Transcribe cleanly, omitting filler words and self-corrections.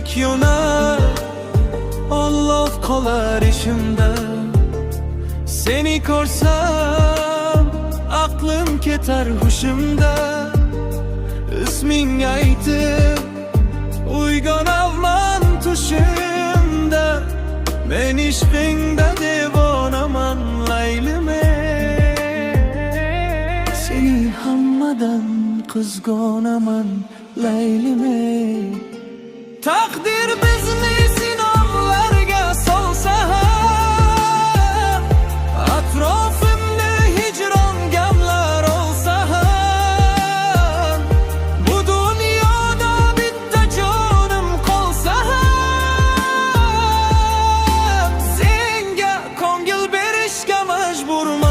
tek yo'na Alloh qolar ishimda. Seni ko'rsam aqlim ketar hushimda. Isming aytib uyg'onaman tushimda. Men ishqingda devonaman laylime. Seni hammadan qizg'onaman laylime. Taqdir bizni sinovlarga solsa ham, atrofimda hijron gamlar olsa ham, bu dunyoda bitta jonim qolsa ham, senga ko'ngil berishga majburman.